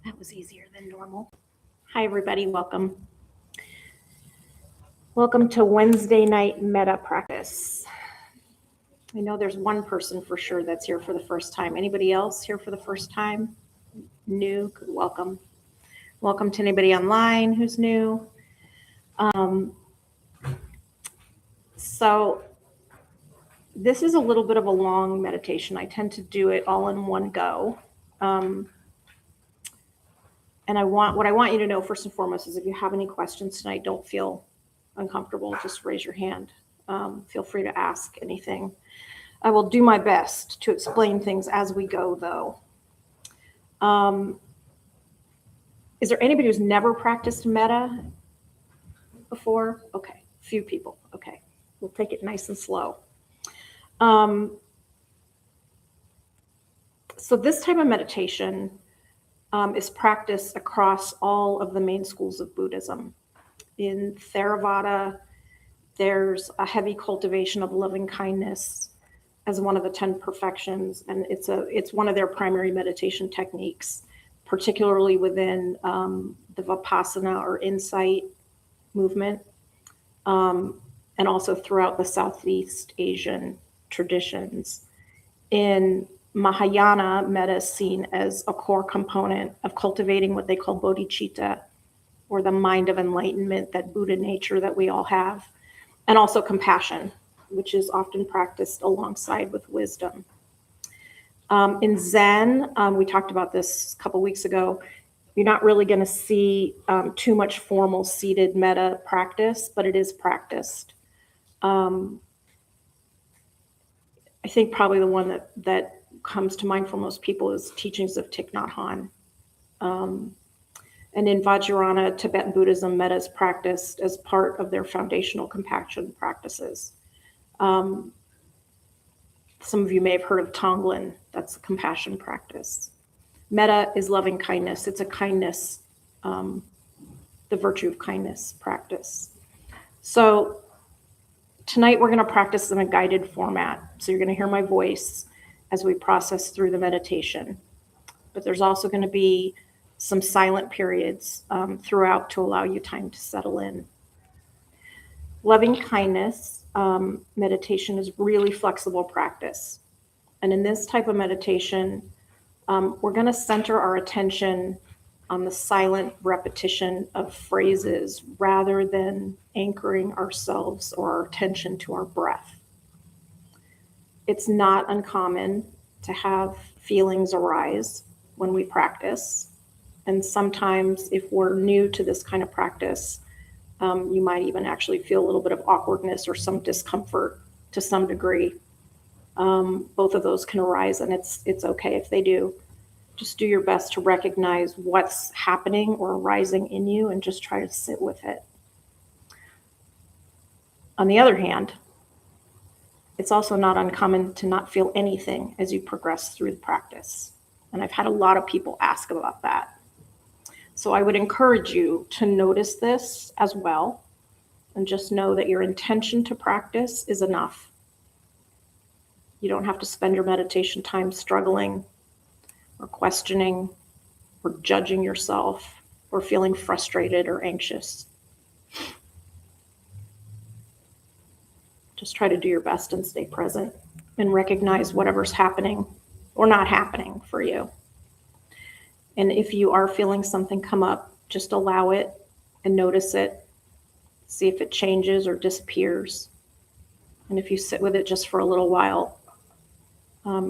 That was easier than normal. Hi, everybody. Welcome. Welcome to Wednesday night Metta practice. I know there's one person for sure that's here for the first time. Anybody else here for the first time? New? Welcome. Welcome to anybody online who's new. So this is a little bit of a long meditation. I tend to do it all in one go. And what I want you to know first and foremost is if you have any questions tonight, don't feel uncomfortable, just raise your hand. Feel free to ask anything. I will do my best to explain things as we go, though. Is there anybody who's never practiced Metta before? Okay, few people. Okay, we'll take it nice and slow. So this type of meditation is practiced across all of the main schools of Buddhism. In Theravada, there's a heavy cultivation of loving kindness as one of the 10 perfections, and it's one of their primary meditation techniques, particularly within the Vipassana or insight movement, and also throughout the Southeast Asian traditions. In Mahayana, Metta is seen as a core component of cultivating what they call bodhicitta, or the mind of enlightenment, that Buddha nature that we all have, and also compassion, which is often practiced alongside with wisdom. In Zen, we talked about this a couple weeks ago, you're not really going to see too much formal seated Metta practice, but it is practiced. I think probably the one that comes to mind for most people is teachings of Thich Nhat Hanh. And in Vajrayana, Tibetan Buddhism, Metta is practiced as part of their foundational compassion practices. Some of you may have heard of Tonglen. That's a compassion practice. Metta is loving kindness. It's a kindness, the virtue of kindness practice. So tonight we're going to practice in a guided format. So you're going to hear my voice as we process through the meditation. But there's also going to be some silent periods throughout to allow you time to settle in. Loving kindness meditation is really flexible practice. And in this type of meditation, we're going to center our attention on the silent repetition of phrases rather than anchoring ourselves or our attention to our breath. It's not uncommon to have feelings arise when we practice. And sometimes if we're new to this kind of practice, you might even actually feel a little bit of awkwardness or some discomfort to some degree. Both of those can arise, and it's okay if they do. Just do your best to recognize what's happening or arising in you and just try to sit with it. On the other hand, it's also not uncommon to not feel anything as you progress through the practice. And I've had a lot of people ask about that. So I would encourage you to notice this as well, and just know that your intention to practice is enough. You don't have to spend your meditation time struggling or questioning or judging yourself or feeling frustrated or anxious. Just try to do your best and stay present and recognize whatever's happening or not happening for you. And if you are feeling something come up, just allow it and notice it. See if it changes or disappears. And if you sit with it just for a little while,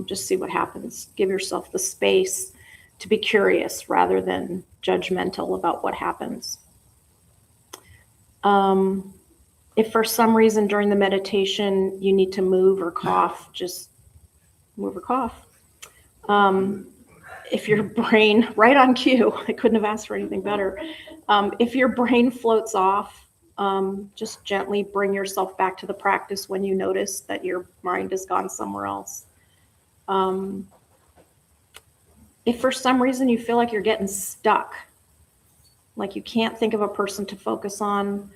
just see what happens. Give yourself the space to be curious rather than judgmental about what happens. If for some reason during the meditation you need to move or cough, just move or cough. If your brain, right on cue, I couldn't have asked for anything better. If your brain floats off, just gently bring yourself back to the practice when you notice that your mind has gone somewhere else. If for some reason you feel like you're getting stuck, like you can't think of a person to focus on,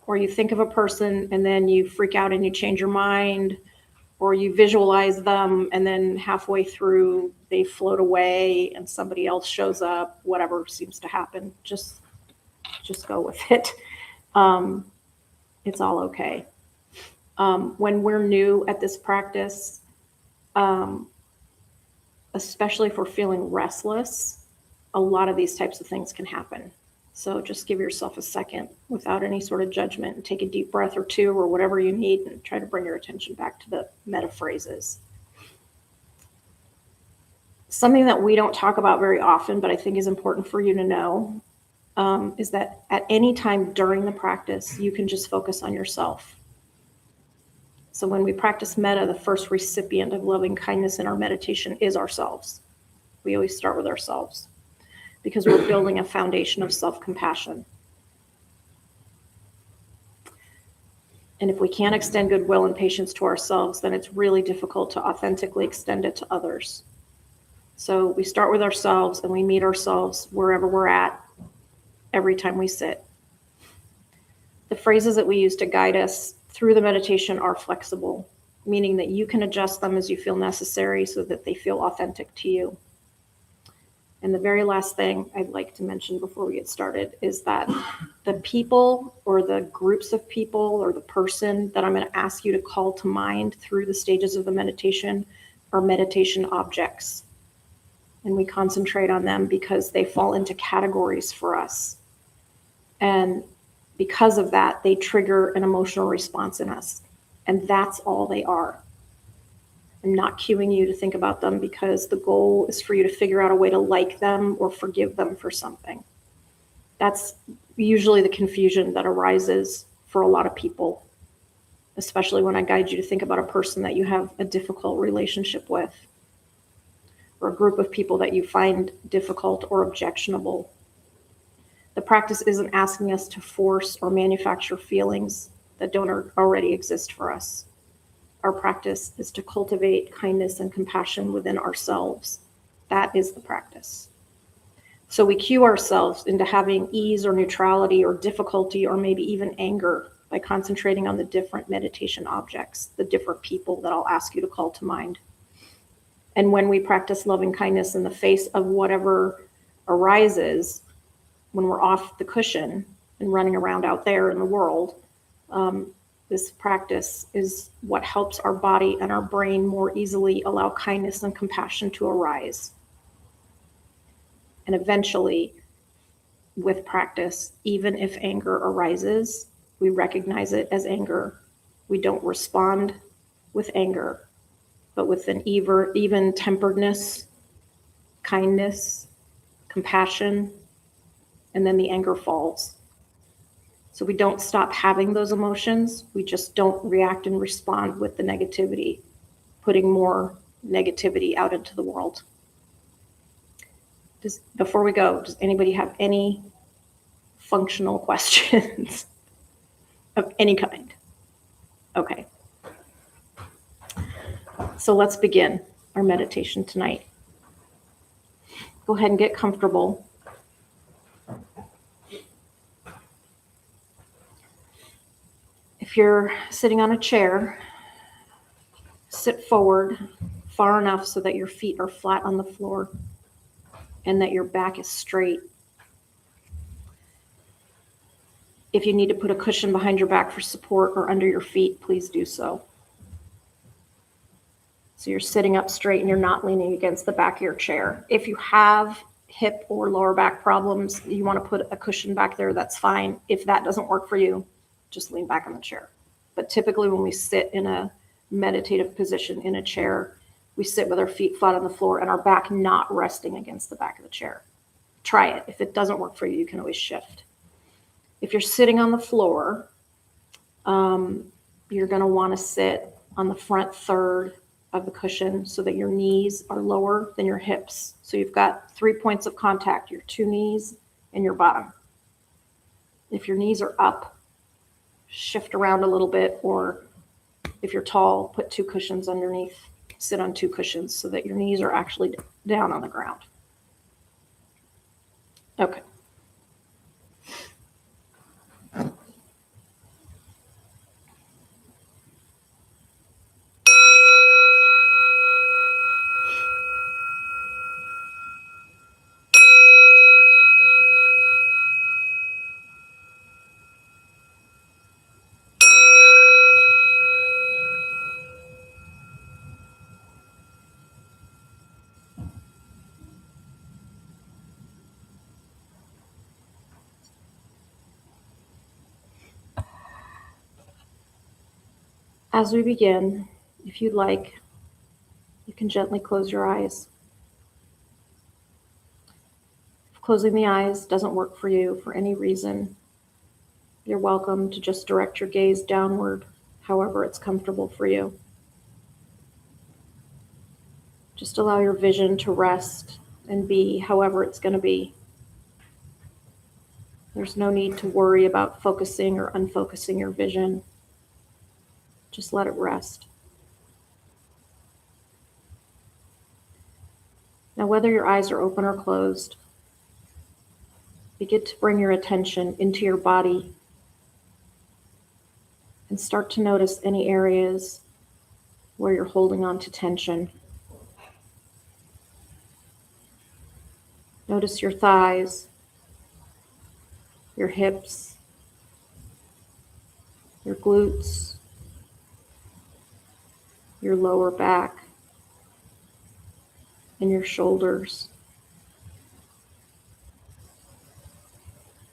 or you think of a person and then you freak out and you change your mind, or you visualize them and then halfway through they float away and somebody else shows up, whatever seems to happen, just go with it. It's all okay. When we're new at this practice, especially if we're feeling restless, a lot of these types of things can happen. So just give yourself a second without any sort of judgment and take a deep breath or two or whatever you need and try to bring your attention back to the metta phrases. Something that we don't talk about very often, but I think is important for you to know, is that at any time during the practice, you can just focus on yourself. So when we practice metta, the first recipient of loving kindness in our meditation is ourselves. We always start with ourselves because we're building a foundation of self-compassion. And if we can't extend goodwill and patience to ourselves, then it's really difficult to authentically extend it to others. So we start with ourselves and we meet ourselves wherever we're at every time we sit. The phrases that we use to guide us through the meditation are flexible, meaning that you can adjust them as you feel necessary so that they feel authentic to you. And the very last thing I'd like to mention before we get started is that the people or the groups of people or the person that I'm going to ask you to call to mind through the stages of the meditation are meditation objects. And we concentrate on them because they fall into categories for us. And because of that, they trigger an emotional response in us. And that's all they are. I'm not cueing you to think about them because the goal is for you to figure out a way to like them or forgive them for something. That's usually the confusion that arises for a lot of people, especially when I guide you to think about a person that you have a difficult relationship with, or a group of people that you find difficult or objectionable. The practice isn't asking us to force or manufacture feelings that don't already exist for us. Our practice is to cultivate kindness and compassion within ourselves. That is the practice. So we cue ourselves into having ease or neutrality or difficulty or maybe even anger by concentrating on the different meditation objects, the different people that I'll ask you to call to mind. And when we practice loving kindness in the face of whatever arises, when we're off the cushion and running around out there in the world, this practice is what helps our body and our brain more easily allow kindness and compassion to arise. And eventually, with practice, even if anger arises, we recognize it as anger. We don't respond with anger, but with an even temperedness, kindness, compassion, and then the anger falls. So we don't stop having those emotions. We just don't react and respond with the negativity, putting more negativity out into the world. Before we go, does anybody have any functional questions of any kind? Okay. So let's begin our meditation tonight. Go ahead and get comfortable. If you're sitting on a chair, sit forward far enough so that your feet are flat on the floor and that your back is straight. If you need to put a cushion behind your back for support or under your feet, please do so. So you're sitting up straight and you're not leaning against the back of your chair. If you have hip or lower back problems, you want to put a cushion back there, that's fine. If that doesn't work for you, just lean back on the chair. But typically when we sit in a meditative position in a chair, we sit with our feet flat on the floor and our back not resting against the back of the chair. Try it. If it doesn't work for you, you can always shift. If you're sitting on the floor, you're going to want to sit on the front third of the cushion so that your knees are lower than your hips. So you've got 3 points of contact, your 2 knees and your bottom. If your knees are up, shift around a little bit, or if you're tall, put 2 cushions underneath. Sit on 2 cushions so that your knees are actually down on the ground. Okay. As we begin, if you'd like, you can gently close your eyes. If closing the eyes doesn't work for you for any reason, you're welcome to just direct your gaze downward, however it's comfortable for you. Just allow your vision to rest and be however it's going to be. There's no need to worry about focusing or unfocusing your vision. Just let it rest. Now, whether your eyes are open or closed, begin to bring your attention into your body and start to notice any areas where you're holding on to tension. Notice your thighs, your hips, your glutes, your lower back, and your shoulders.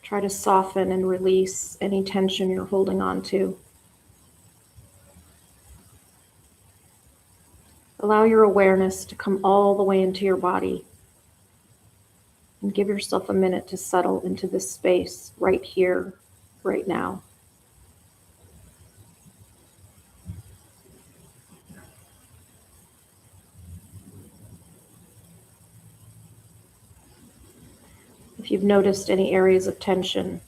Try to soften and release any tension you're holding on to. Allow your awareness to come all the way into your body and give yourself a minute to settle into this space right here, right now. If you've noticed any areas of tension,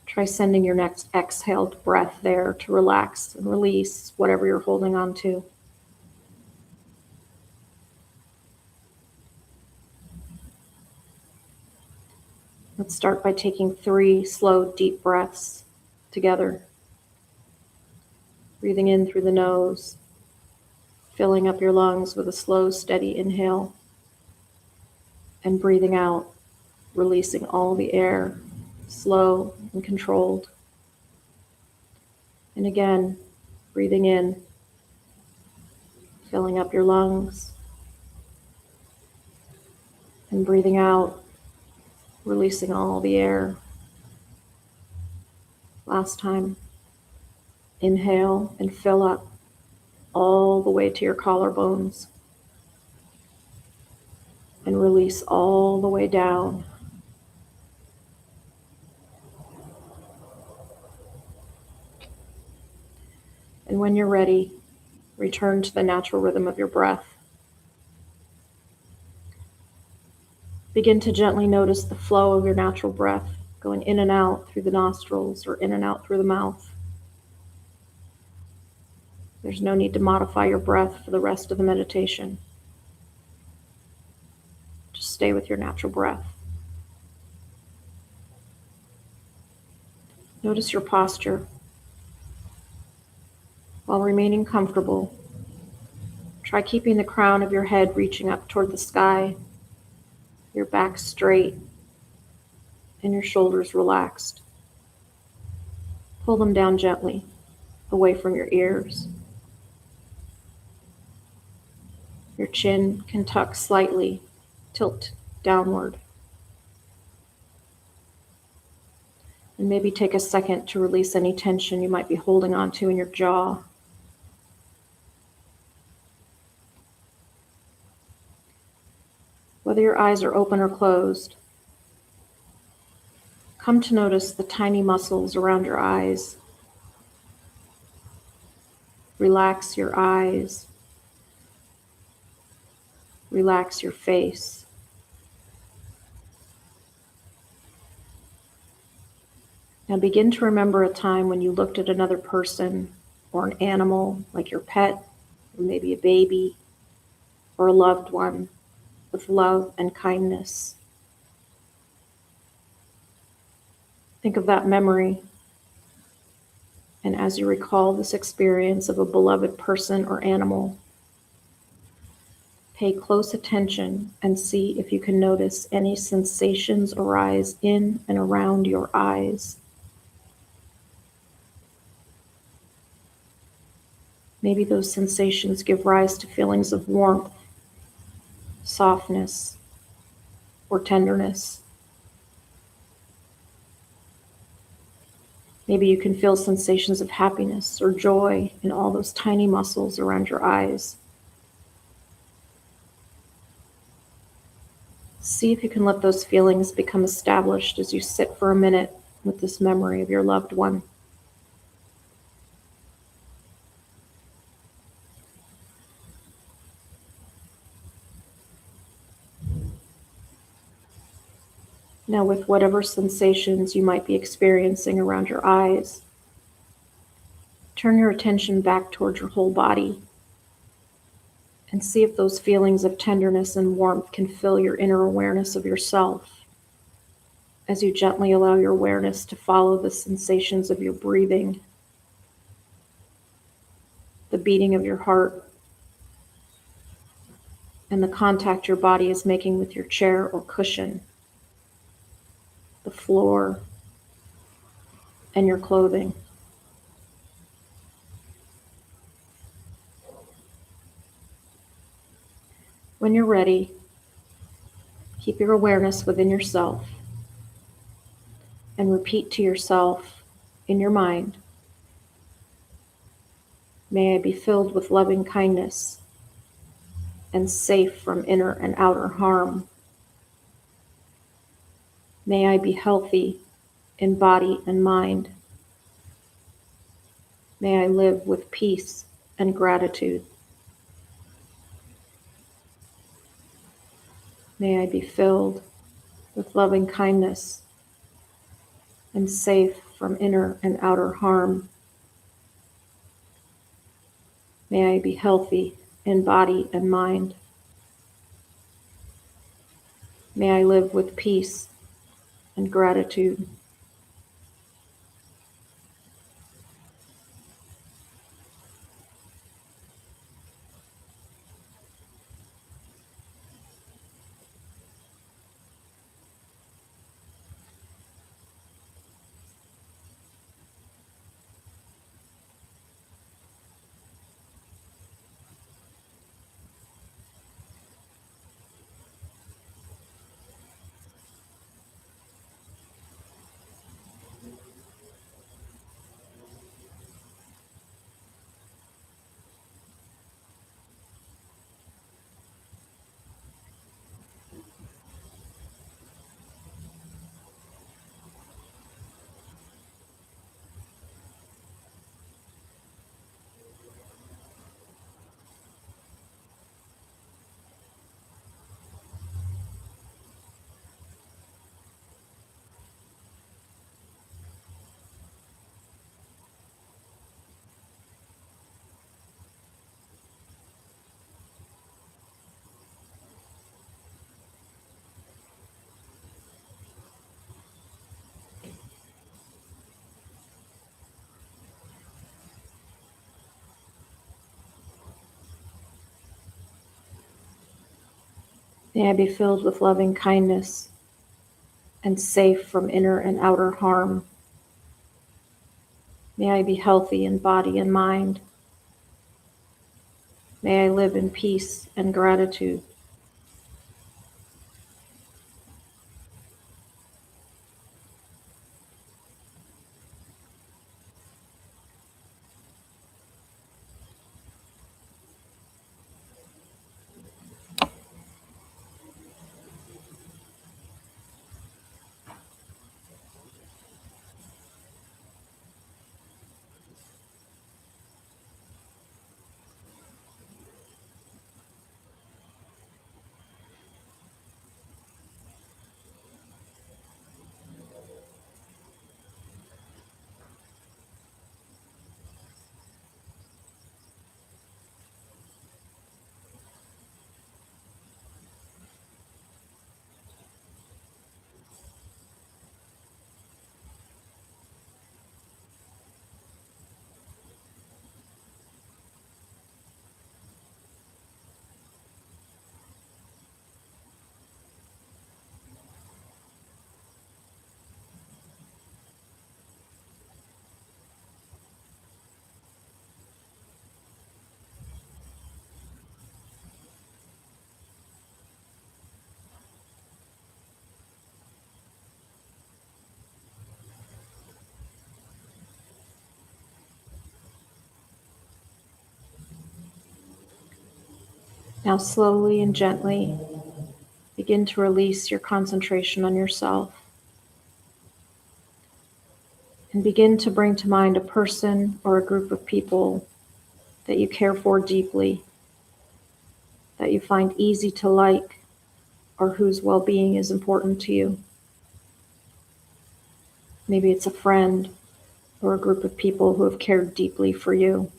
try sending your next exhaled breath there to relax and release whatever you're holding on to. Let's start by taking 3 slow, deep breaths together. Breathing in through the nose, filling up your lungs with a slow, steady inhale, and breathing out, releasing all the air, slow and controlled. And again, breathing in, filling up your lungs, and breathing out, releasing all the air. Last time, inhale and fill up all the way to your collarbones, and release all the way down. And when you're ready, return to the natural rhythm of your breath. Begin to gently notice the flow of your natural breath going in and out through the nostrils or in and out through the mouth. There's no need to modify your breath for the rest of the meditation. Just stay with your natural breath. Notice your posture. While remaining comfortable, try keeping the crown of your head reaching up toward the sky, your back straight, and your shoulders relaxed. Pull them down gently, away from your ears. Your chin can tuck slightly, tilt downward. And maybe take a second to release any tension you might be holding on to in your jaw. Whether your eyes are open or closed, come to notice the tiny muscles around your eyes. Relax your eyes. Relax your face. Now begin to remember a time when you looked at another person or an animal, like your pet, or maybe a baby, or a loved one, with love and kindness. Think of that memory, and as you recall this experience of a beloved person or animal, pay close attention and see if you can notice any sensations arise in and around your eyes. Maybe those sensations give rise to feelings of warmth, softness, or tenderness. Maybe you can feel sensations of happiness or joy in all those tiny muscles around your eyes. See if you can let those feelings become established as you sit for a minute with this memory of your loved one. Now, with whatever sensations you might be experiencing around your eyes, turn your attention back towards your whole body and see if those feelings of tenderness and warmth can fill your inner awareness of yourself as you gently allow your awareness to follow the sensations of your breathing, the beating of your heart, and the contact your body is making with your chair or cushion, the floor, and your clothing. When you're ready, keep your awareness within yourself and repeat to yourself in your mind, "May I be filled with loving kindness and safe from inner and outer harm. May I be healthy in body and mind. May I live with peace and gratitude. May I be filled with loving kindness and safe from inner and outer harm. May I be healthy in body and mind. May I live with peace and gratitude." May I be filled with loving kindness and safe from inner and outer harm. May I be healthy in body and mind. May I live in peace and gratitude. Now slowly and gently begin to release your concentration on yourself and begin to bring to mind a person or a group of people that you care for deeply, that you find easy to like, or whose well-being is important to you. Maybe it's a friend or a group of people who have cared deeply for you.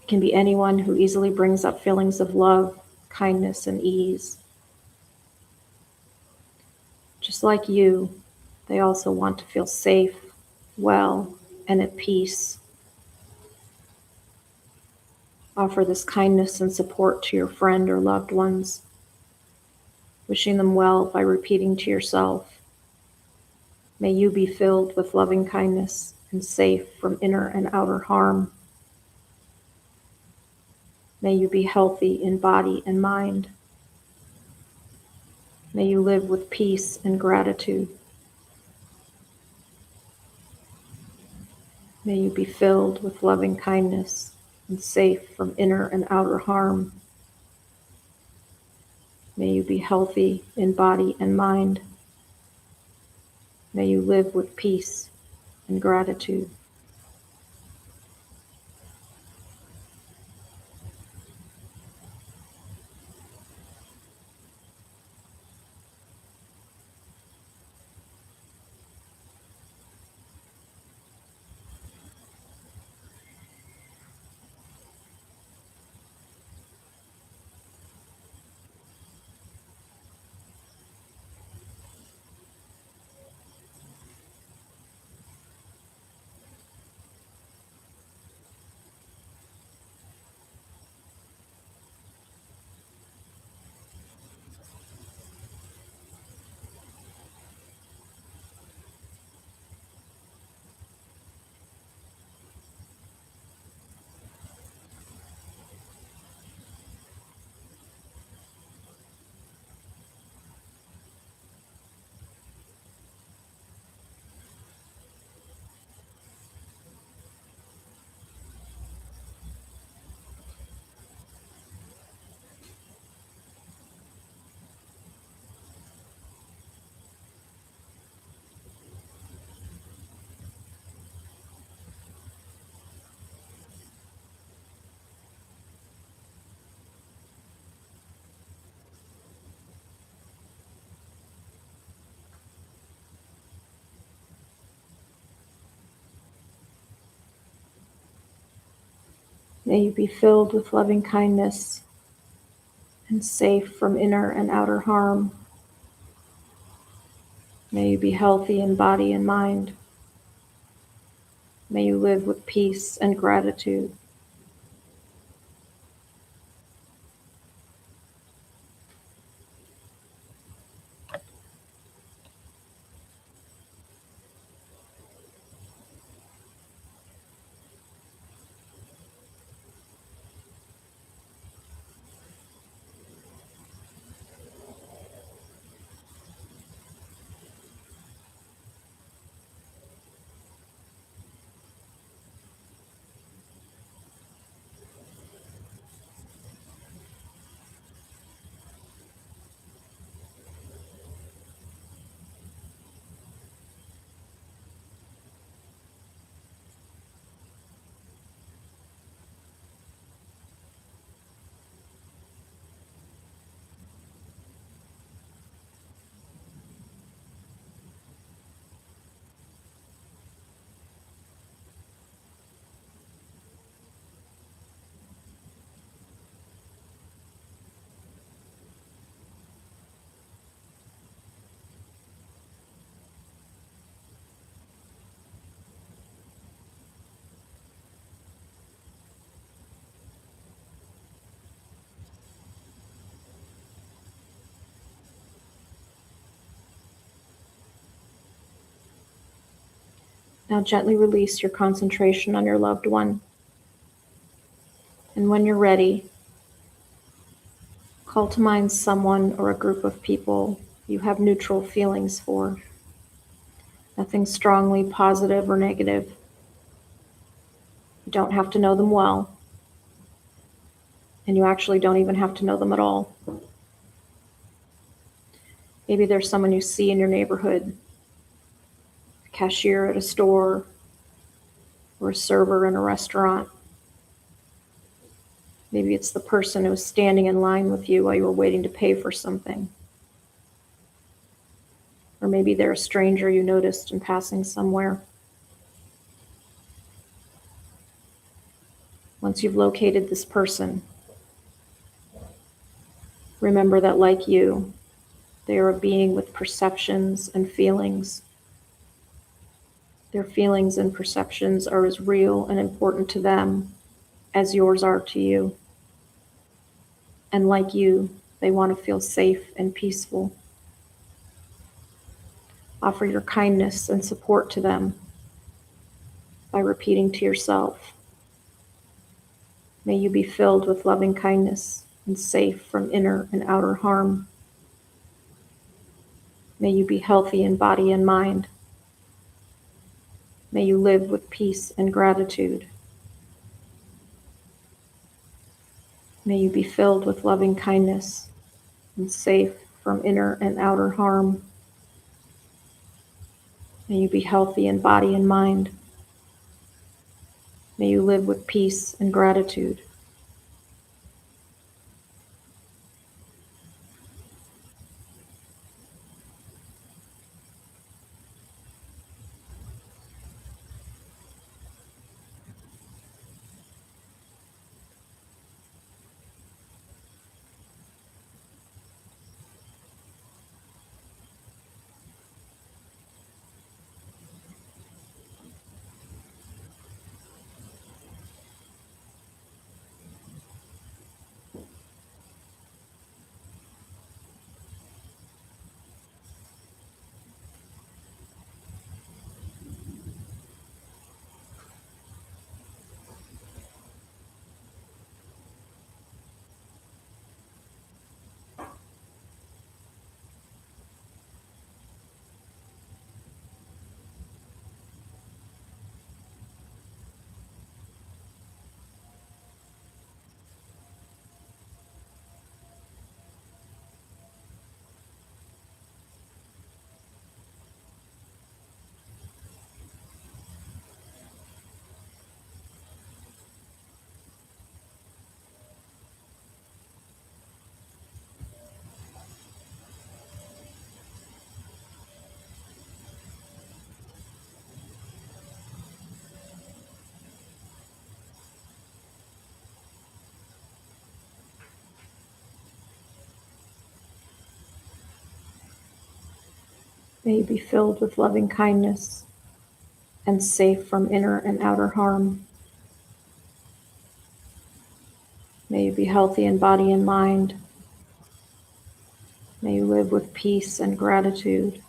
It can be anyone who easily brings up feelings of love, kindness, and ease. Just like you, they also want to feel safe, well, and at peace. Offer this kindness and support to your friend or loved ones, wishing them well by repeating to yourself, "May you be filled with loving kindness and safe from inner and outer harm. May you be healthy in body and mind. May you live with peace and gratitude. May you be filled with loving kindness and safe from inner and outer harm. May you be healthy in body and mind. May you live with peace and gratitude." May you be filled with loving kindness and safe from inner and outer harm. May you be healthy in body and mind. May you live with peace and gratitude. Now gently release your concentration on your loved one. And when you're ready, call to mind someone or a group of people you have neutral feelings for. Nothing strongly positive or negative. You don't have to know them well. and you actually don't even have to know them at all. Maybe there's someone you see in your neighborhood, a cashier at a store, or a server in a restaurant. Maybe it's the person who was standing in line with you while you were waiting to pay for something. Or maybe they're a stranger you noticed in passing somewhere. Once you've located this person, remember that, like you, they are a being with perceptions and feelings. Their feelings and perceptions are as real and important to them as yours are to you. And like you, they want to feel safe and peaceful. Offer your kindness and support to them by repeating to yourself, may you be filled with loving kindness and safe from inner and outer harm. May you be healthy in body and mind. May you live with peace and gratitude. May you be filled with loving kindness and safe from inner and outer harm. May you be healthy in body and mind. May you live with peace and gratitude. May you be filled with loving kindness and safe from inner and outer harm. May you be healthy in body and mind. May you live with peace and gratitude.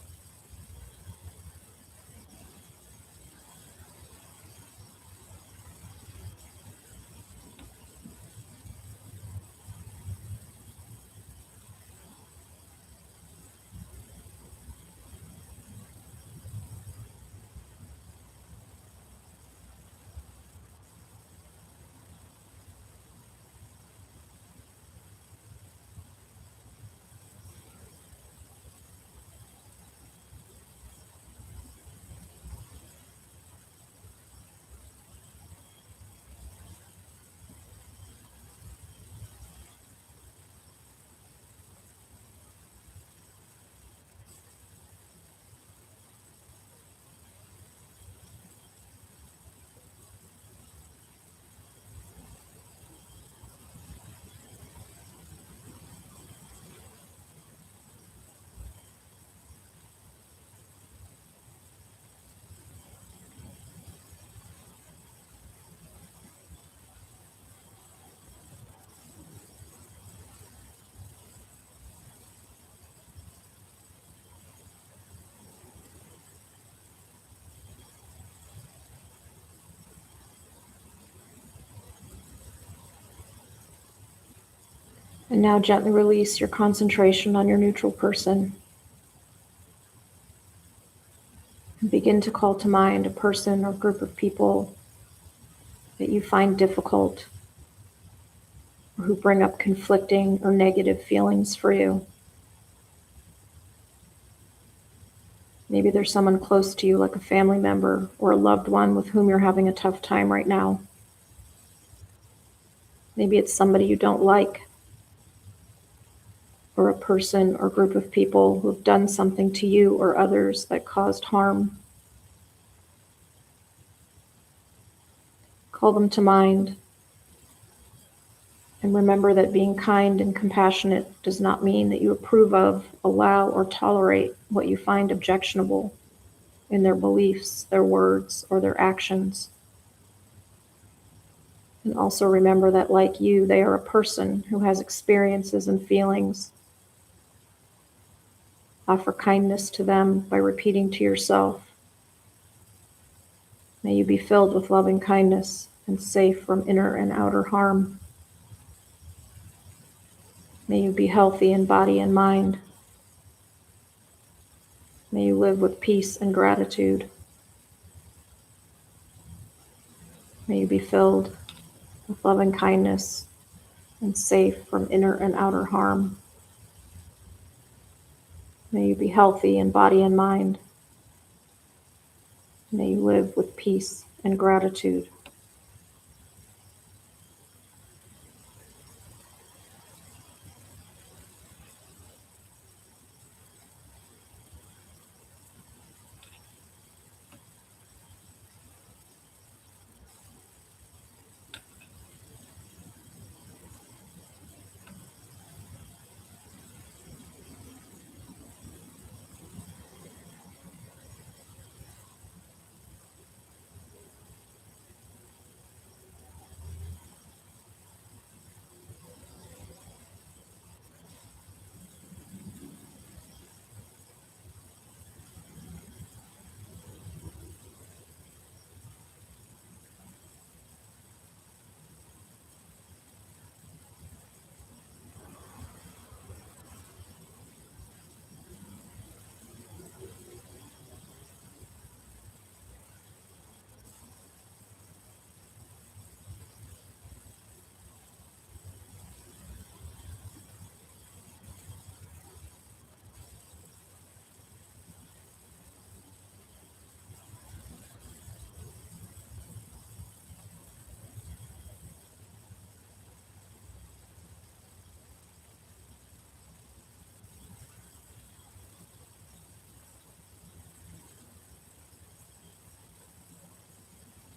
And now gently release your concentration on your neutral person. And begin to call to mind a person or group of people that you find difficult or who bring up conflicting or negative feelings for you. Maybe there's someone close to you, like a family member or a loved one with whom you're having a tough time right now. Maybe it's somebody you don't like, or a person or group of people who've done something to you or others that caused harm. Call them to mind, and remember that being kind and compassionate does not mean that you approve of, allow, or tolerate what you find objectionable in their beliefs, their words, or their actions. And also remember that, like you, they are a person who has experiences and feelings. Offer kindness to them by repeating to yourself, "May you be filled with loving kindness and safe from inner and outer harm. May you be healthy in body and mind. May you live with peace and gratitude. May you be filled with loving kindness and safe from inner and outer harm. May you be healthy in body and mind. May you live with peace and gratitude."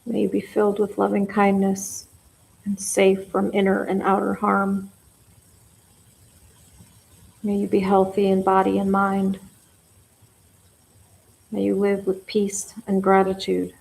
May you be filled with loving kindness and safe from inner and outer harm. May you be healthy in body and mind. May you live with peace and gratitude.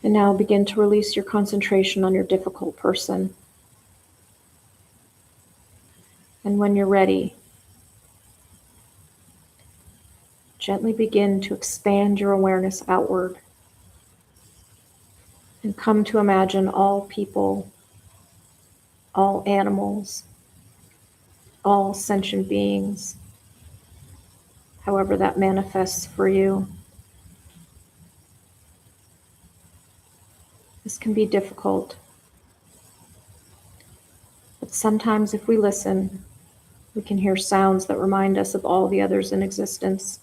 And now begin to release your concentration on your difficult person. And when you're ready, gently begin to expand your awareness outward and come to imagine all people, all animals, all sentient beings, however that manifests for you. This can be difficult, but sometimes if we listen, we can hear sounds that remind us of all the others in existence.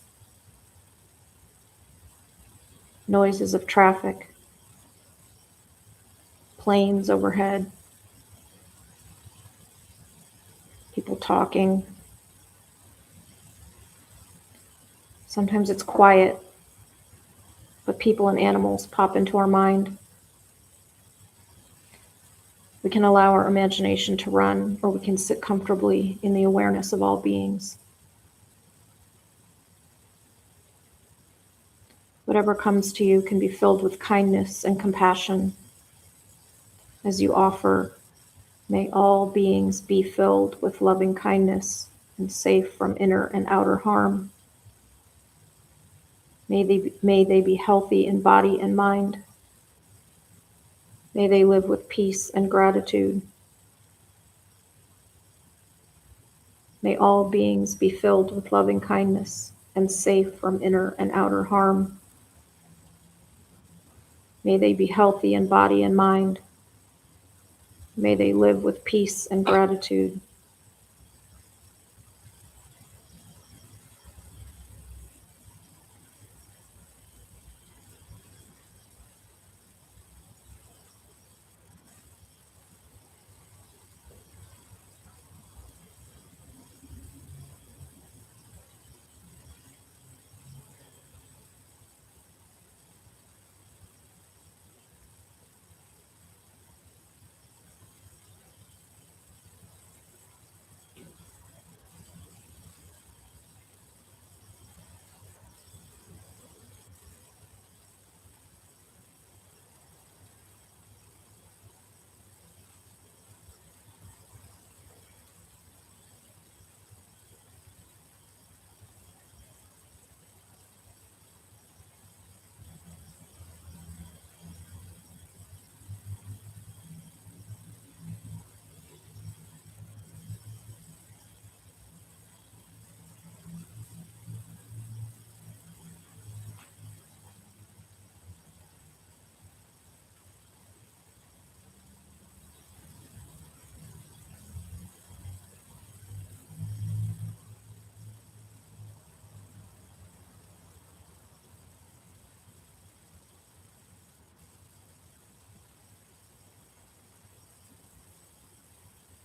Noises of traffic, planes overhead, people talking. Sometimes it's quiet, but people and animals pop into our mind. We can allow our imagination to run, or we can sit comfortably in the awareness of all beings. Whatever comes to you can be filled with kindness and compassion as you offer, may all beings be filled with loving kindness and safe from inner and outer harm. May they be healthy in body and mind. May they live with peace and gratitude. May all beings be filled with loving kindness and safe from inner and outer harm. May they be healthy in body and mind. May they live with peace and gratitude.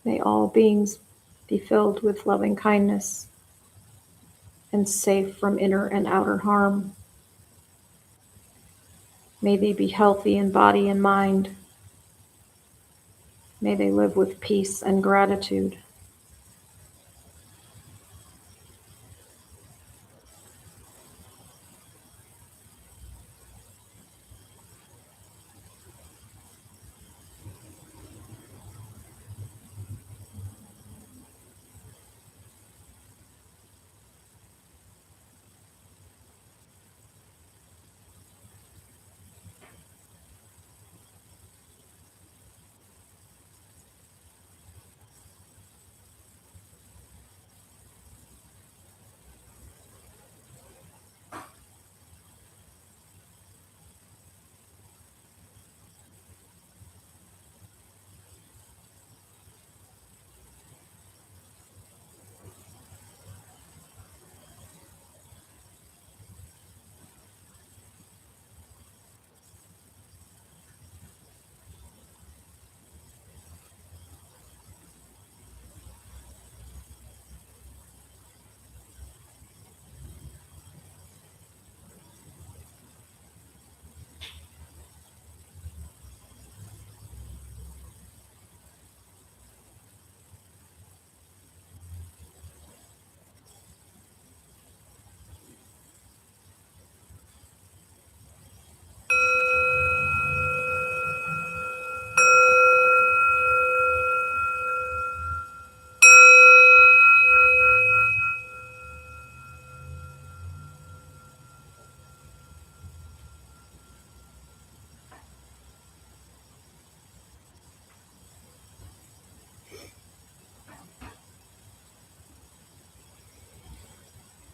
May all beings be filled with loving kindness and safe from inner and outer harm. May they be healthy in body and mind. May they live with peace and gratitude.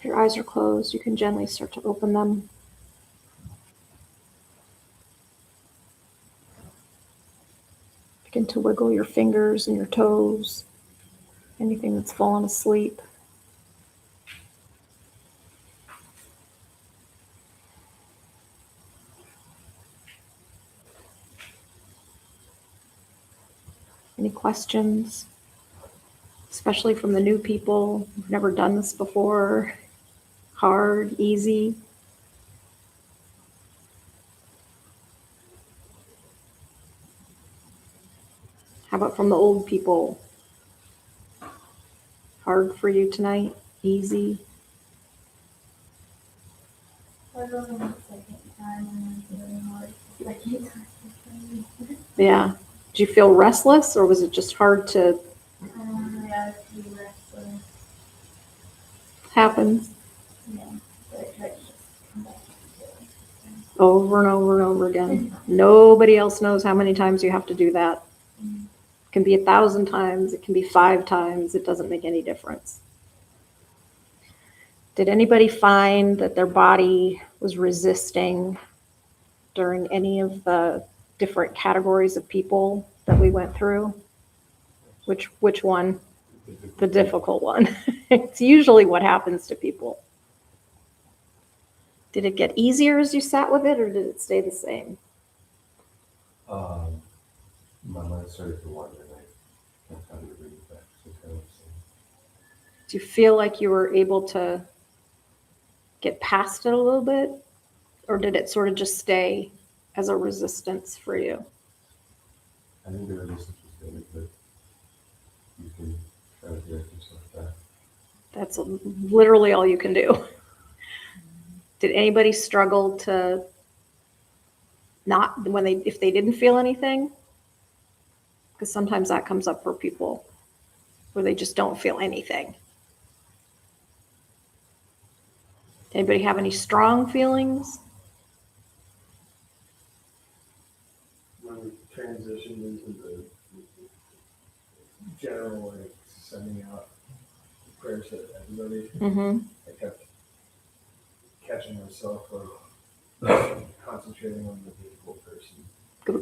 your eyes are closed, you can gently start to open them. Begin to wiggle your fingers and your toes, anything that's fallen asleep. Any questions, especially from the new people who've never done this before? Hard, easy? How about from the old people? Hard for you tonight? Easy? Yeah. Did you feel restless, or was it just hard to? Yeah, be restless. Happens Yeah, but I tried to just come back over and over and over again. Nobody else knows how many times you have to do that. It can be 1,000 times. It can be 5 times. It doesn't make any difference. Did anybody find that their body was resisting during any of the different categories of people that we went through? Which one? The difficult one. It's usually what happens to people. Did it get easier as you sat with it, or did it stay the same? My mind started to wander, and I found it really back. So kind of the same. Do you feel like you were able to get past it a little bit, or did it sort of just stay as a resistance for you? I think the resistance was there, but you can try to direct yourself back. That's literally all you can do. Did anybody struggle to not, if they didn't feel anything? Because sometimes that comes up for people where they just don't feel anything. Anybody have any strong feelings? When we transitioned into the general, like sending out prayers to everybody, Mm-hmm. I kept catching myself like concentrating on the difficult person.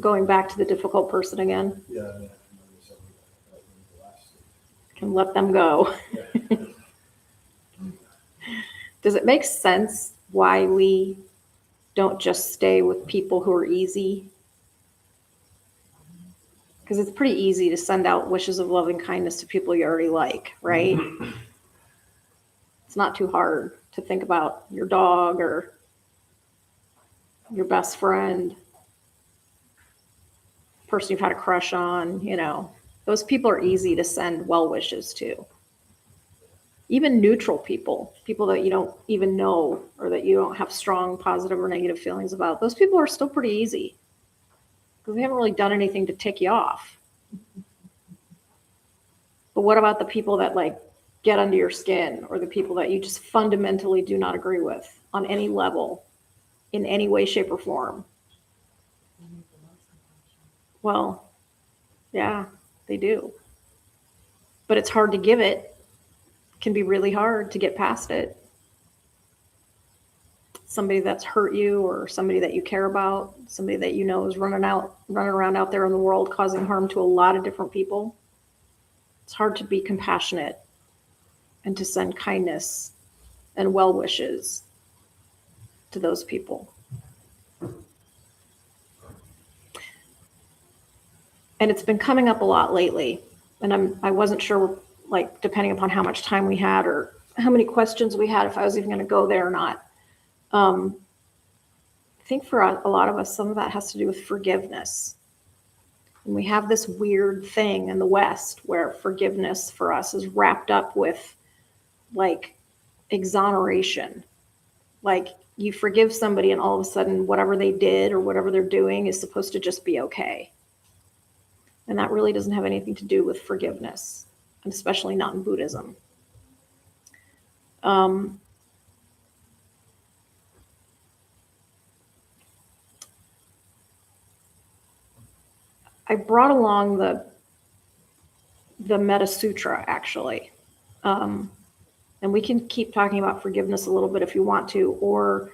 Going back to the difficult person again. Yeah, and I remember something that was the last. Can let them go. Yeah. Does it make sense why we don't just stay with people who are easy? Because it's pretty easy to send out wishes of loving kindness to people you already like, right? It's not too hard to think about your dog or your best friend, person you've had a crush on, Those people are easy to send well wishes to. Even neutral people that you don't even know or that you don't have strong positive or negative feelings about, those people are still pretty easy because they haven't really done anything to tick you off. But what about the people that get under your skin, or the people that you just fundamentally do not agree with on any level, in any way, shape, or form? Well, yeah, they do. But it's hard to give it. It can be really hard to get past it. Somebody that's hurt you, or somebody that you care about, somebody that you know is running around out there in the world causing harm to a lot of different people. It's hard to be compassionate and to send kindness and well wishes to those people. And it's been coming up a lot lately. And I wasn't sure, depending upon how much time we had or how many questions we had, if I was even going to go there or not. I think for a lot of us, some of that has to do with forgiveness. And we have this weird thing in the West where forgiveness for us is wrapped up with exoneration. You forgive somebody and all of a sudden whatever they did or whatever they're doing is supposed to just be okay. And that really doesn't have anything to do with forgiveness, and especially not in Buddhism. I brought along the Metta Sutra, actually. And we can keep talking about forgiveness a little bit if you want to, or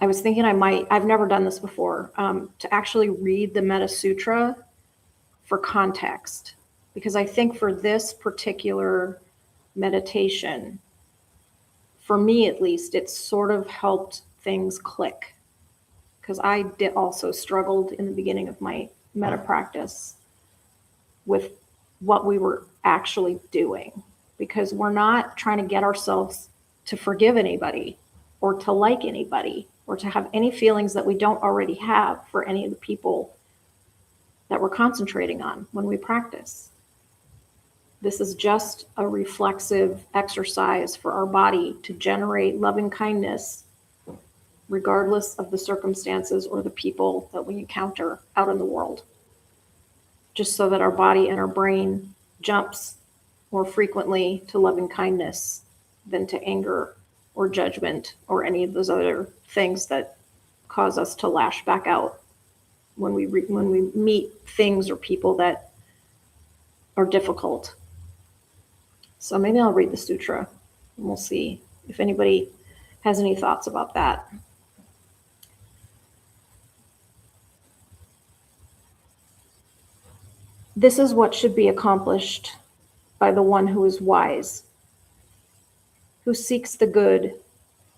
I was thinking I've never done this before, to actually read the Metta Sutra for context. Because I think for this particular meditation, for me at least, it sort of helped things click. Because I did also struggled in the beginning of my metta practice with what we were actually doing. Because we're not trying to get ourselves to forgive anybody or to like anybody or to have any feelings that we don't already have for any of the people that we're concentrating on when we practice. This is just a reflexive exercise for our body to generate loving kindness, regardless of the circumstances or the people that we encounter out in the world. Just so that our body and our brain jumps more frequently to loving kindness than to anger or judgment or any of those other things that cause us to lash back out when we meet things or people that are difficult. So maybe I'll read the sutra and we'll see if anybody has any thoughts about that. This is what should be accomplished by the one who is wise, who seeks the good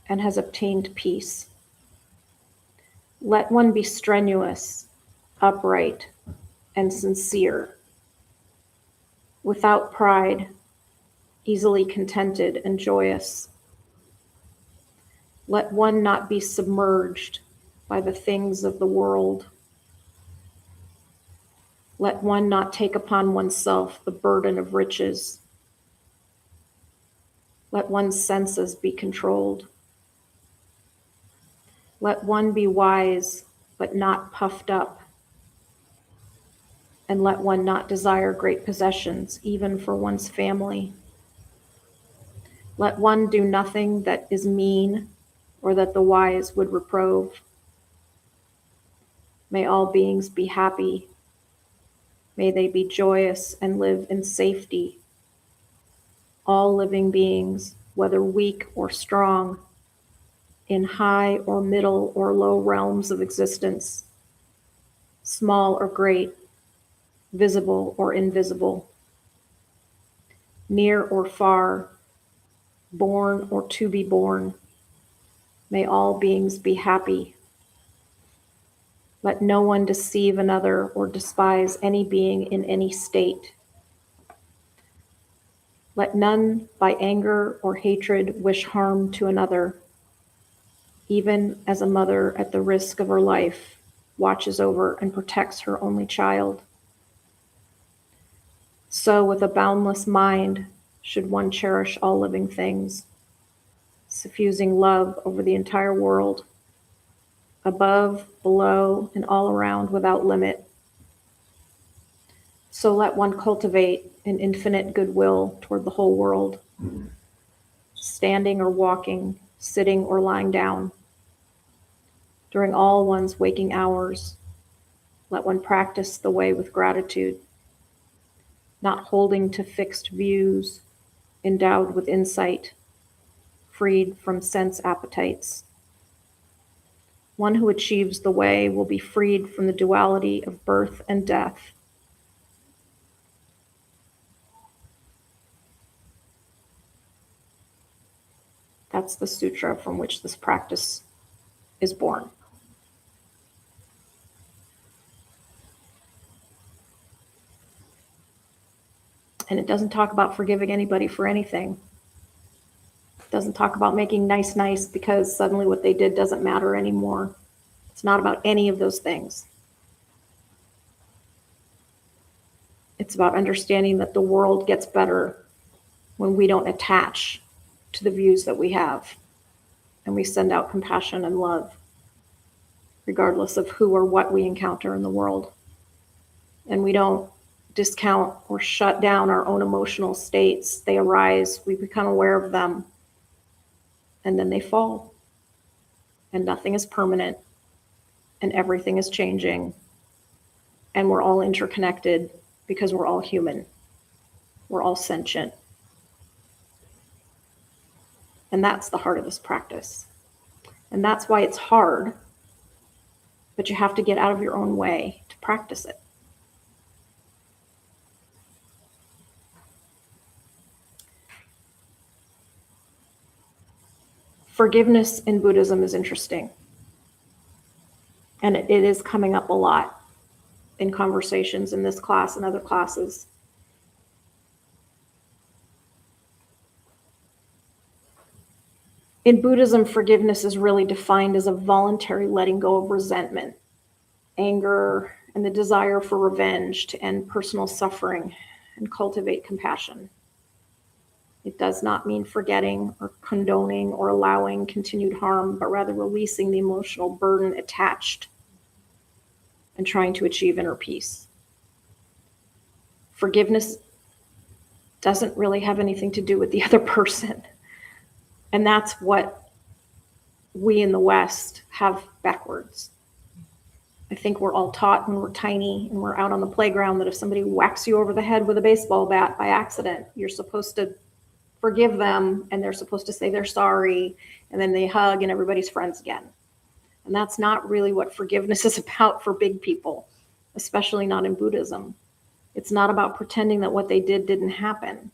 and has obtained peace. Let one be strenuous, upright, and sincere, without pride, easily contented and joyous. Let one not be submerged by the things of the world. Let one not take upon oneself the burden of riches. Let one's senses be controlled. Let one be wise, but not puffed up. And let one not desire great possessions, even for one's family. Let one do nothing that is mean or that the wise would reprove. May all beings be happy. May they be joyous and live in safety. All living beings, whether weak or strong, in high or middle or low realms of existence, small or great, visible or invisible, near or far, born or to be born, may all beings be happy. Let no one deceive another or despise any being in any state. Let none by anger or hatred wish harm to another, even as a mother at the risk of her life watches over and protects her only child. So with a boundless mind should one cherish all living things, suffusing love over the entire world, above, below, and all around without limit. So let one cultivate an infinite goodwill toward the whole world, standing or walking, sitting or lying down. During all one's waking hours, let one practice the way with gratitude, not holding to fixed views, endowed with insight, freed from sense appetites. One who achieves the way will be freed from the duality of birth and death. That's the sutra from which this practice is born. And it doesn't talk about forgiving anybody for anything. It doesn't talk about making nice because suddenly what they did doesn't matter anymore. It's not about any of those things. It's about understanding that the world gets better when we don't attach to the views that we have, and we send out compassion and love, regardless of who or what we encounter in the world. And we don't discount or shut down our own emotional states. They arise, we become aware of them, and then they fall. And nothing is permanent, and everything is changing, and we're all interconnected because we're all human. We're all sentient. And that's the heart of this practice. And that's why it's hard, but you have to get out of your own way to practice it. Forgiveness in Buddhism is interesting. And it is coming up a lot in conversations in this class and other classes. In Buddhism, forgiveness is really defined as a voluntary letting go of resentment, anger, and the desire for revenge to end personal suffering and cultivate compassion. It does not mean forgetting or condoning or allowing continued harm, but rather releasing the emotional burden attached and trying to achieve inner peace. Forgiveness doesn't really have anything to do with the other person. And that's what we in the West have backwards. I think we're all taught when we're tiny and we're out on the playground that if somebody whacks you over the head with a baseball bat by accident, you're supposed to forgive them and they're supposed to say they're sorry, and then they hug and everybody's friends again. And that's not really what forgiveness is about for big people, especially not in Buddhism. It's not about pretending that what they did didn't happen.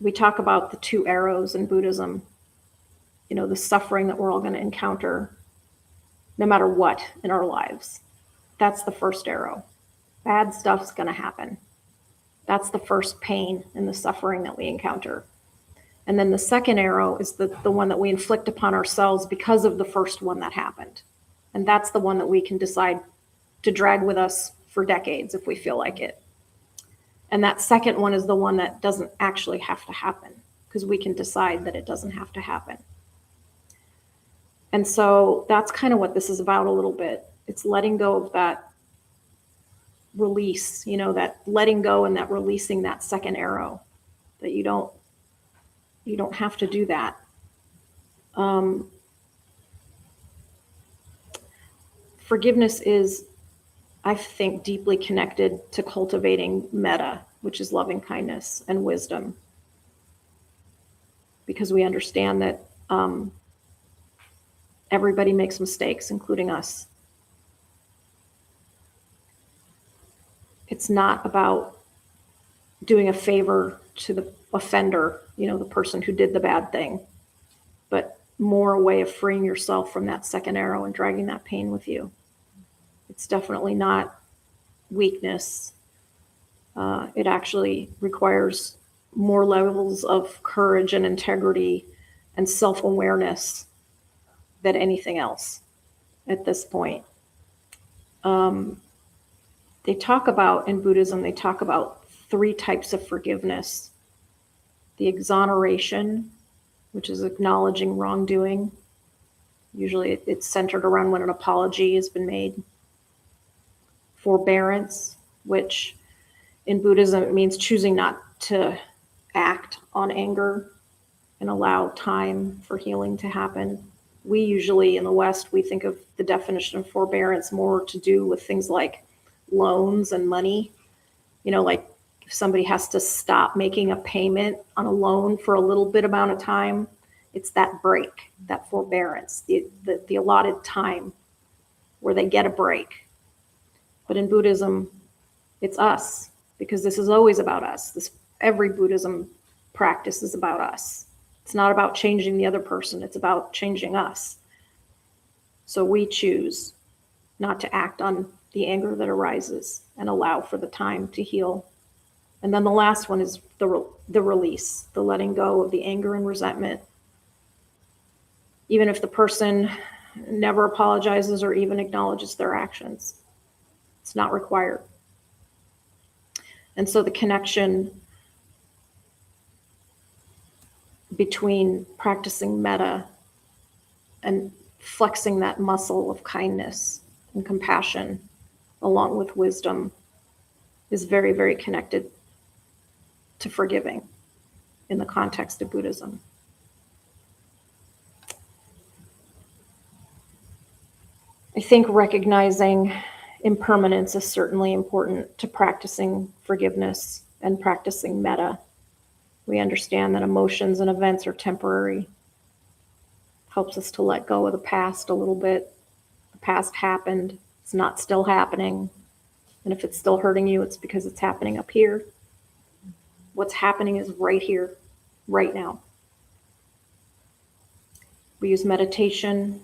We talk about the two arrows in Buddhism, the suffering that we're all going to encounter no matter what in our lives. That's the first arrow. Bad stuff's going to happen. That's the first pain and the suffering that we encounter. And then the second arrow is the one that we inflict upon ourselves because of the first one that happened. And that's the one that we can decide to drag with us for decades if we feel like it. And that second one is the one that doesn't actually have to happen because we can decide that it doesn't have to happen. And so that's kind of what this is about a little bit. It's letting go of that release, that letting go and that releasing that second arrow, that you don't have to do that. Forgiveness is, I think, deeply connected to cultivating metta, which is loving kindness and wisdom, because we understand that everybody makes mistakes, including us. It's not about doing a favor to the offender, the person who did the bad thing, but more a way of freeing yourself from that second arrow and dragging that pain with you. It's definitely not weakness. It actually requires more levels of courage and integrity and self-awareness than anything else at this point. In Buddhism, they talk about 3 types of forgiveness. The exoneration, which is acknowledging wrongdoing. Usually it's centered around when an apology has been made. Forbearance, which in Buddhism, it means choosing not to act on anger and allow time for healing to happen. We usually, in the West, we think of the definition of forbearance more to do with things like loans and money. Like if somebody has to stop making a payment on a loan for a little bit amount of time, it's that break, that forbearance, the allotted time where they get a break. But in Buddhism, it's us, because this is always about us. Every Buddhism practice is about us. It's not about changing the other person. It's about changing us. So we choose not to act on the anger that arises and allow for the time to heal. And then the last one is the release, the letting go of the anger and resentment. Even if the person never apologizes or even acknowledges their actions, it's not required. And so the connection between practicing metta and flexing that muscle of kindness and compassion along with wisdom is very, very connected to forgiving in the context of Buddhism. I think recognizing impermanence is certainly important to practicing forgiveness and practicing metta, we understand that emotions and events are temporary. Helps us to let go of the past a little bit. The past happened. It's not still happening. And if it's still hurting you, it's because it's happening up here. What's happening is right here, right now. We use meditation,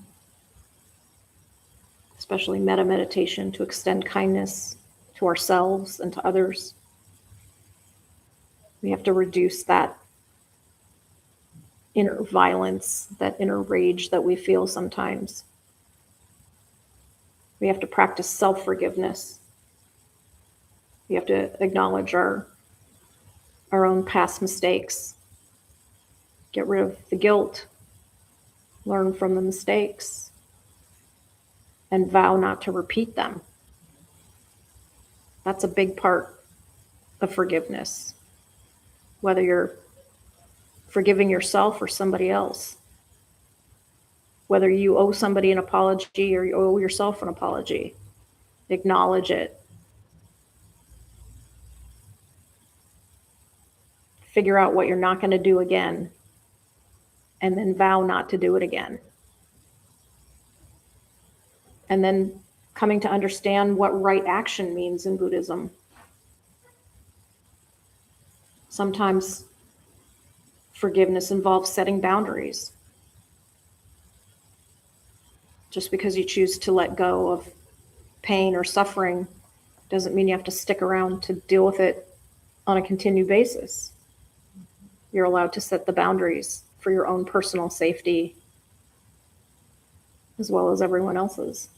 especially metta meditation, to extend kindness to ourselves and to others. We have to reduce that inner violence, that inner rage that we feel sometimes. We have to practice self-forgiveness. We have to acknowledge our own past mistakes, get rid of the guilt, learn from the mistakes, and vow not to repeat them. That's a big part of forgiveness, whether you're forgiving yourself or somebody else, whether you owe somebody an apology or you owe yourself an apology. Acknowledge it. Figure out what you're not going to do again, and then vow not to do it again. And then coming to understand what right action means in Buddhism. Sometimes forgiveness involves setting boundaries. Just because you choose to let go of pain or suffering doesn't mean you have to stick around to deal with it on a continued basis. You're allowed to set the boundaries for your own personal safety as well as everyone else's.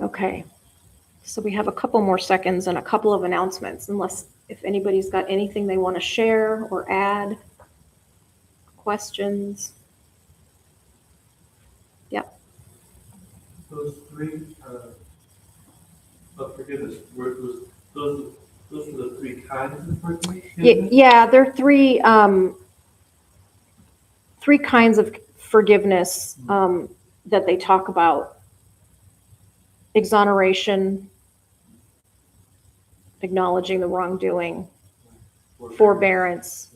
Okay, so we have a couple more seconds and a couple of announcements, if anybody's got anything they want to share or add, questions. Yep. Those three, forgiveness, those are the three kinds of forgiveness? Yeah, there are three kinds of forgiveness that they talk about. Exoneration, acknowledging the wrongdoing, forbearance,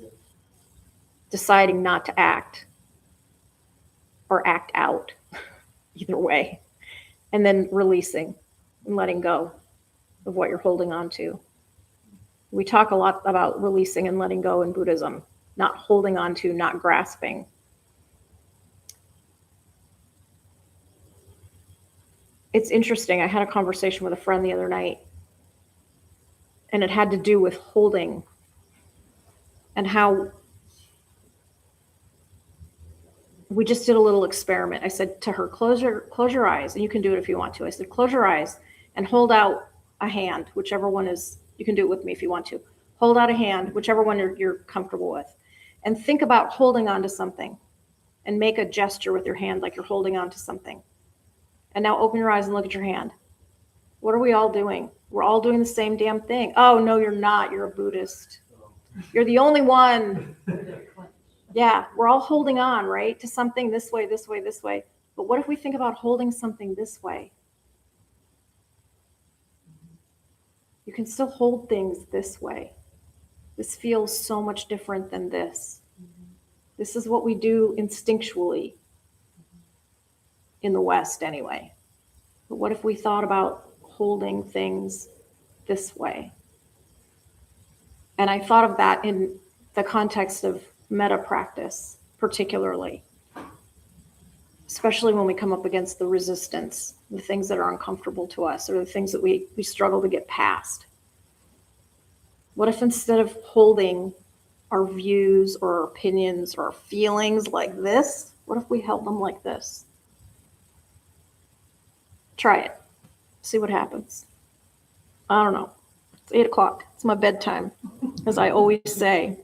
deciding not to act or act out, either way, and then releasing and letting go of what you're holding on to. We talk a lot about releasing and letting go in Buddhism, not holding on to, not grasping. It's interesting. I had a conversation with a friend the other night, and it had to do with holding and how we just did a little experiment. I said to her, close your eyes, and you can do it if you want to. I said, close your eyes and hold out a hand, whichever one is, you can do it with me if you want to. Hold out a hand, whichever one you're comfortable with, and think about holding on to something and make a gesture with your hand like you're holding on to something. And now open your eyes and look at your hand. What are we all doing? We're all doing the same damn thing. Oh, no, you're not. You're a Buddhist. You're the only one. Yeah, we're all holding on, right, to something this way, this way, this way. But what if we think about holding something this way? You can still hold things this way. This feels so much different than this. This is what we do instinctually in the West anyway. But what if we thought about holding things this way? And I thought of that in the context of metta practice, particularly, especially when we come up against the resistance, the things that are uncomfortable to us, or the things that we struggle to get past. What if instead of holding our views or our opinions or our feelings like this, what if we held them like this? Try it. See what happens. I don't know. It's 8:00. It's my bedtime, as I always say.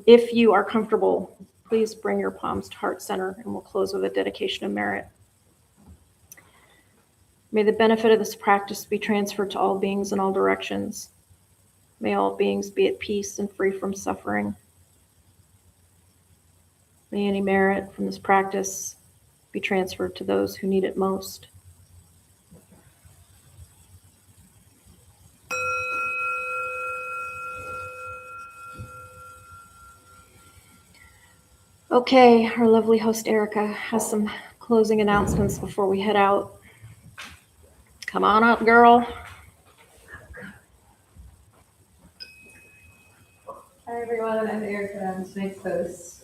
If you are comfortable, please bring your palms to heart center, and we'll close with a dedication of merit. May the benefit of this practice be transferred to all beings in all directions. May all beings be at peace and free from suffering. May any merit from this practice be transferred to those who need it most. Okay, our lovely host Erica has some closing announcements before we head out. Come on up, girl. Hi everyone, I'm Erica, I'm tonight's host.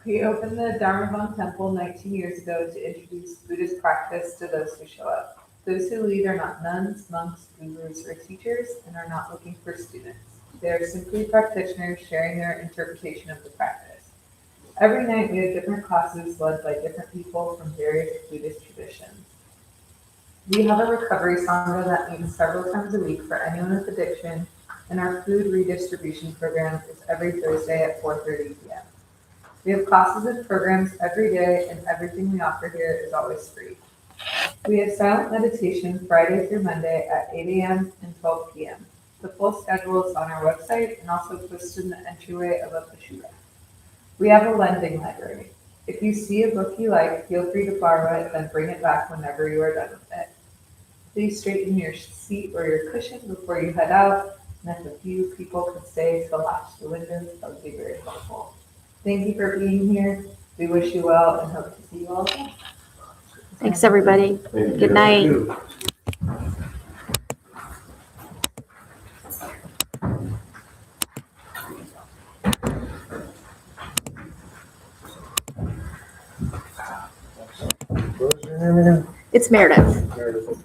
We opened the Dharmabumtemple 19 years ago to introduce Buddhist practice to those who show up. Those who lead are not nuns, monks, gurus, or teachers, and are not looking for students. They are simply practitioners sharing their interpretation of the practice. Every night we have different classes led by different people from various Buddhist traditions. We have a recovery sangha that meets several times a week for anyone with addiction, and our food redistribution program is every Thursday at 4:30 p.m. We have classes and programs every day, and everything we offer here is always free. We have silent meditation Friday through Monday at 8 a.m. and 12 p.m. The full schedule is on our website and also posted in the entryway above the shura. We have a lending library. If you see a book you like, feel free to borrow it, then bring it back whenever you are done with it. Please straighten your seat or your cushion before you head out, and if a few people could stay to latch the windows, that would be very helpful. Thank you for being here. We wish you well and hope to see you all again. Thanks, everybody. Thank you. Good night. What was your name again? It's Meredith. Meredith.